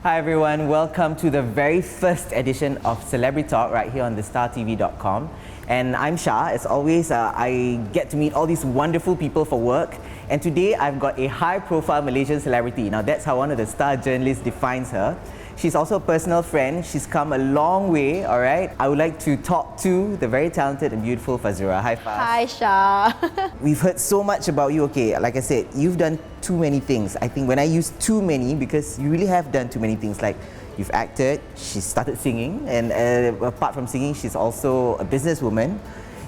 Hi everyone, welcome to the very first edition of Celebritalk right here on thestartv.com. And I'm Shah. As always, I get to meet all these wonderful people for work. And today I've got a high-profile Malaysian celebrity. Now that's how one of the star journalists defines her. She's also a personal friend. She's come a long way, all right? I would like to talk to the very talented and beautiful Fazura. Hi, Faz. Hi, Shah. We've heard so much about you. Okay, like I said, you've done too many things. I think when I use too many, because you really have done too many things. Like, you've acted, she started singing, and apart from singing, she's also a businesswoman.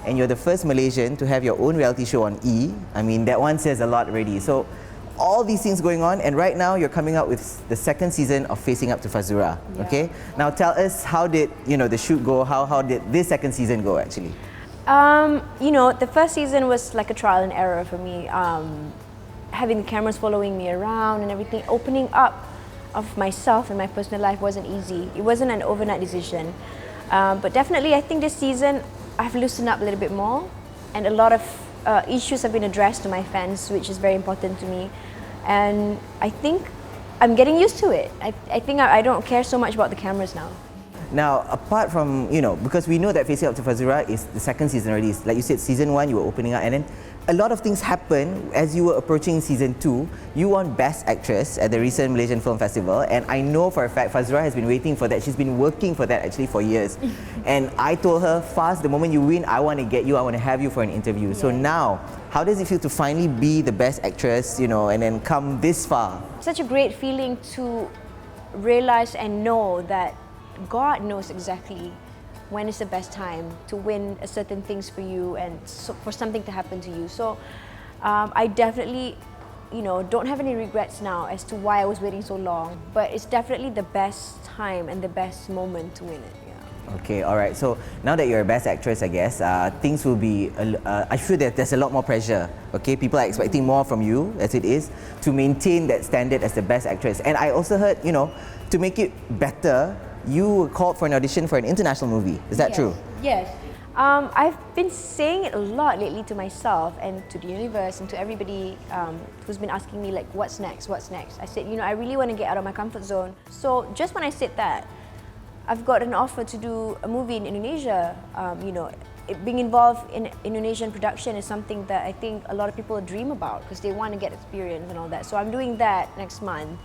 And you're the first Malaysian to have your own reality show on E! I mean, that one says a lot already. So, all these things going on, and right now you're coming out with the second season of Facing Up to Fazura. Yeah. Okay, now tell us, how did the shoot go? How did this second season go actually? The first season was like a trial and error for me. Having the cameras following me around and everything, opening up of myself and my personal life wasn't easy. It wasn't an overnight decision, but definitely I think this season I've loosened up a little bit more, and a lot of issues have been addressed to my fans, which is very important to me. And I think I'm getting used to it. I think I don't care so much about the cameras now. Now, apart from, because we know that Facing Up to Fazura is the second season already. Like you said, season 1 you were opening up, and then a lot of things happened as you were approaching season 2. You won Best Actress at the recent Malaysian Film Festival, and I know for a fact Fazura has been waiting for that. She's been working for that actually for years. And I told her, Faz, the moment you win, I want to get you, I want to have you for an interview. Yeah. So now, how does it feel to finally be the Best Actress, and then come this far? Such a great feeling to realize and know that God knows exactly when is the best time to win certain things for you and for something to happen to you. So I definitely, don't have any regrets now as to why I was waiting so long. But it's definitely the best time and the best moment to win it. Yeah. Okay, all right. So now that you're a Best Actress, I guess things will be. I feel that there's a lot more pressure. Okay, people are expecting more from you, as it is, to maintain that standard as the Best Actress. And I also heard, to make it better, you were called for an audition for an international movie. Is that true? Yes. I've been saying it a lot lately to myself and to the universe and to everybody who's been asking me, like, what's next? What's next? I said, I really want to get out of my comfort zone. So just when I said that, I've got an offer to do a movie in Indonesia. Being involved in Indonesian production is something that I think a lot of people dream about because they want to get experience and all that. So I'm doing that next month.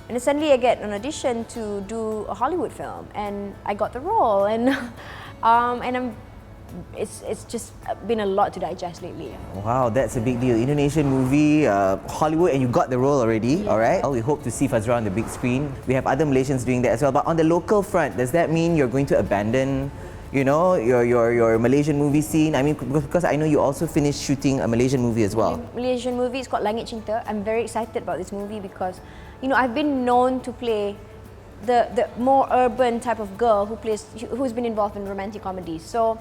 And then suddenly I get an audition to do a Hollywood film, and I got the role. And it's just been a lot to digest lately. Wow, that's a big deal. Indonesian movie, Hollywood, and you got the role already. Yeah. All right. Well, we hope to see Fazura on the big screen. We have other Malaysians doing that as well. But on the local front, does that mean you're going to abandon, your Malaysian movie scene? I mean, because I know you also finished shooting a Malaysian movie as well. Malaysian movie, it's called Langit Cinta. I'm very excited about this movie because, I've been known to play the more urban type of girl who's been involved in romantic comedies. So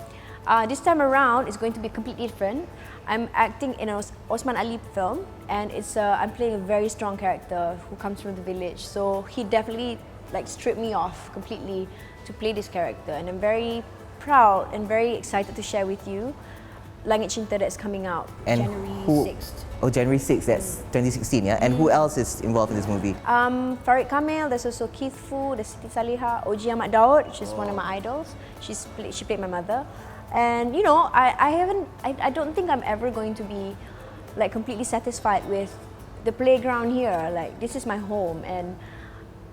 this time around, it's going to be completely different. I'm acting in an Osman Ali film, and I'm playing a very strong character who comes from the village. So he definitely stripped me off completely to play this character, and I'm very proud and very excited to share with you Langit Cinta that's coming out January 6th. Oh, January 6th, that's 2016, yeah? And who else is involved in this movie? Farid Kamil, there's also Keith Fu, there's Siti Saliha, Oji Ahmad Daud, she's one of my idols. She played my mother. And I don't think I'm ever going to be completely satisfied with the playground here. This is my home, and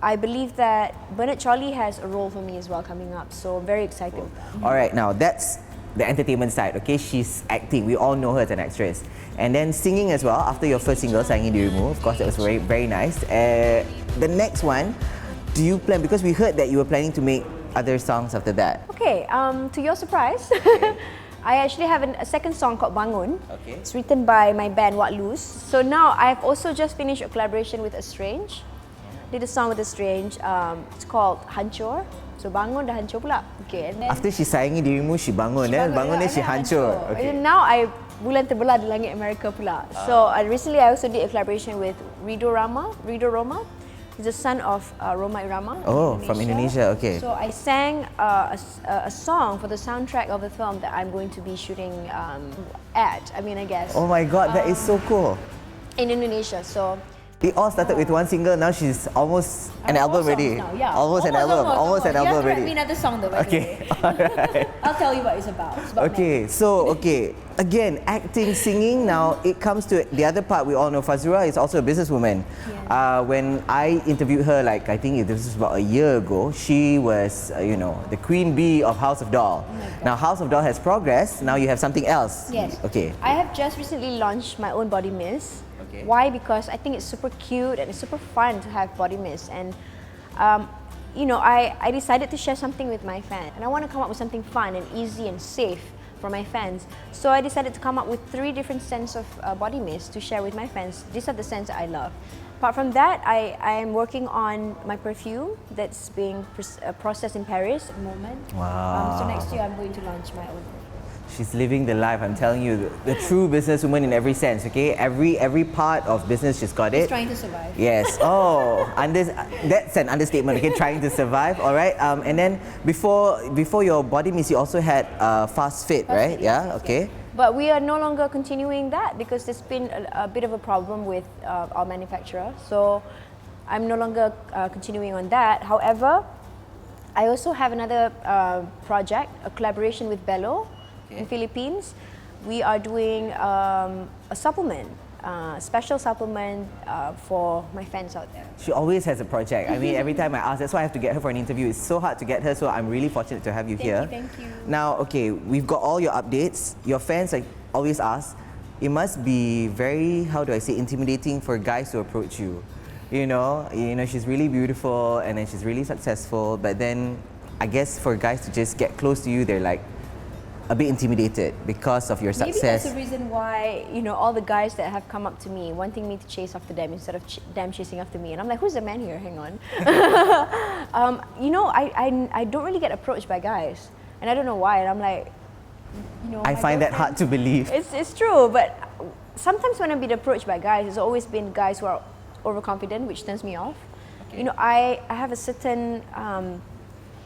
I believe that Bernard Charlie has a role for me as well coming up, so very excited. Cool. All right, now that's the entertainment side, okay? She's acting, we all know her as an actress. And then singing as well, after your first single, Sayangi Dirimu, of course that was very, very nice. The next one, do you plan, because we heard that you were planning to make other songs after that. Okay, to your surprise, I actually have a second song called Bangun. Okay. It's written by my band What Loose. So now I've also just finished a collaboration with Estrange. Did a song with Estrange, it's called Hancur. So bangun dah hancur pula. Okay, and then after she sayangi dirimu, she bangun then she hancur. Okay. And now bulan terbelah di langit Amerika pula. So recently I also did a collaboration with Rido Roma. He's the son of Roma Irama. Oh, from Indonesia, okay. So I sang a song for the soundtrack of the film that I'm going to be shooting I guess. Oh my God, that is so cool. In Indonesia. So It all started with one single. Now she's almost an album already. Now, yeah. Almost an album. Almost an album You have to write already. me another song though. By the way. Alright. I'll tell you what it's about. It's about Okay, so again, acting, singing. Now it comes to the other part. We all know Fazura is also a businesswoman. Yeah. When I interviewed her, like I think this was about a year ago, she was the queen bee of House of Doll. Oh Now House of Doll has progressed. Now you have something else. Yes. Okay. I have just recently launched my own body mist. Okay. Why? Because I think it's super cute and it's super fun to have body mist. And I decided to share something with my fans, and I want to come up with something fun and easy and safe for my fans. So I decided to come up with 3 different scents of body mist to share with my fans. These are the scents that I love. Apart from that, I am working on my perfume that's being processed in Paris at the moment. Wow. So next year I'm going to launch my own. She's living the life. I'm telling you, the true businesswoman in every sense. Okay, every part of business, she's got it. Just trying to survive. Yes. Oh, that's an understatement. Okay, trying to survive. All right. And then before your body mist, you also had Fast Fit, right? Fit, Yeah. yes, Okay. yes. But we are no longer continuing that because there's been a bit of a problem with our manufacturer. So I'm no longer continuing on that. However, I also have another project, a collaboration with Bello in Philippines. We are doing a supplement, special supplement for my fans out there. She always has a project. I mean, every time I ask, that's why I have to get her for an interview. It's so hard to get her, so I'm really fortunate to have you here. Thank you. Now, okay, we've got all your updates. Your fans always ask, it must be very, how do I say, intimidating for guys to approach you. You know, she's really beautiful and then she's really successful, but then I guess for guys to just get close to you, they're like a bit intimidated because of your Maybe success. that's the reason why, all the guys that have come up to me wanting me to chase after them instead of them chasing after me. And I'm like, who's the man here? Hang on. I don't really get approached by guys. And I don't know why. And I'm like, I find that hard to believe. It's true, but sometimes when I'm being approached by guys, it's always been guys who are overconfident, which turns me off. Okay. I have a certain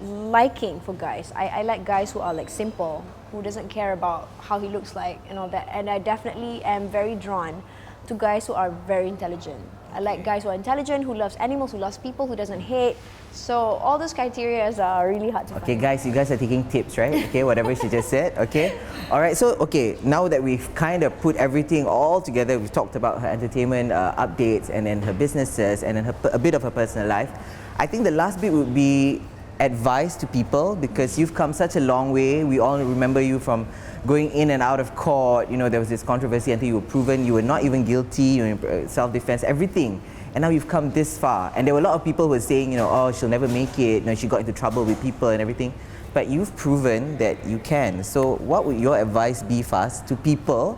liking for guys. I like guys who are like simple, who doesn't care about how he looks like and all that. And I definitely am very drawn to guys who are very intelligent. I like guys who are intelligent, who loves animals, who loves people, who doesn't hate. So all those criteria are really hard to find. Okay, guys, you guys are taking tips, right? Okay, whatever she just said. Okay, all right. So, okay, now that we've kind of put everything all together, we've talked about her entertainment updates, and then her businesses, and then a bit of her personal life. I think the last bit would be advice to people, because you've come such a long way. We all remember you from going in and out of court. There was this controversy until you were proven you were not even guilty, you were in self-defense, everything. And now you've come this far. And there were a lot of people who were saying, oh, she'll never make it, she got into trouble with people and everything. But you've proven that you can. So what would your advice be, Faz, to people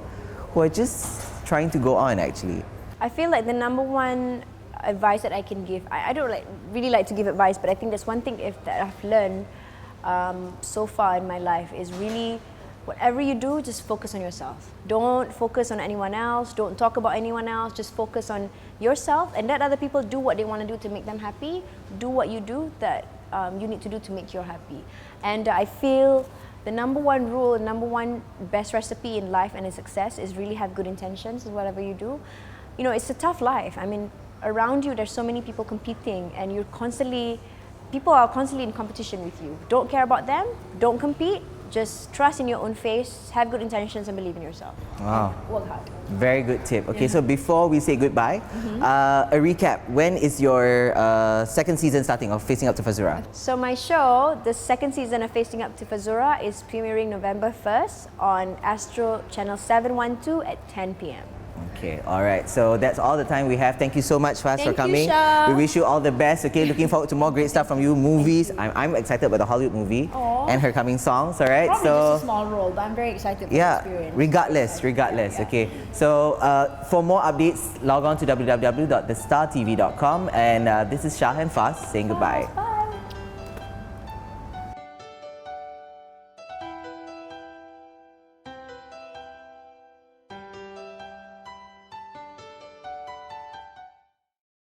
who are just trying to go on, actually? I feel like the number one advice that I can give, I don't really like to give advice, but I think there's one thing that I've learned so far in my life is really, whatever you do, just focus on yourself. Don't focus on anyone else. Don't talk about anyone else. Just focus on yourself and let other people do what they want to do to make them happy. Do what you do that you need to do to make you happy. And I feel the number one rule, number one best recipe in life and in success is really have good intentions in whatever you do. It's a tough life. I mean, around you, there's so many people competing, and people are constantly in competition with you. Don't care about them. Don't compete. Just trust in your own face, have good intentions, and believe in yourself. Wow. Work hard. Very good tip. Okay, so before we say goodbye, a recap. When is your second season starting of Facing Up to Fazura? So my show, the second season of Facing Up to Fazura, is premiering November 1st on Astro Channel 712 at 10 p.m. Okay, all right. So that's all the time we have. Thank you so much, Faz, for Thank you, coming. Shah. We wish you all the best. Okay, looking forward to more great stuff from you. Movies. I'm excited about the Hollywood movie and her coming songs. All right. Probably just a small role, but I'm very excited for the experience. Regardless. Okay. So for more updates, log on to www.thestartv.com. And this is Shah and Faz saying goodbye. Bye.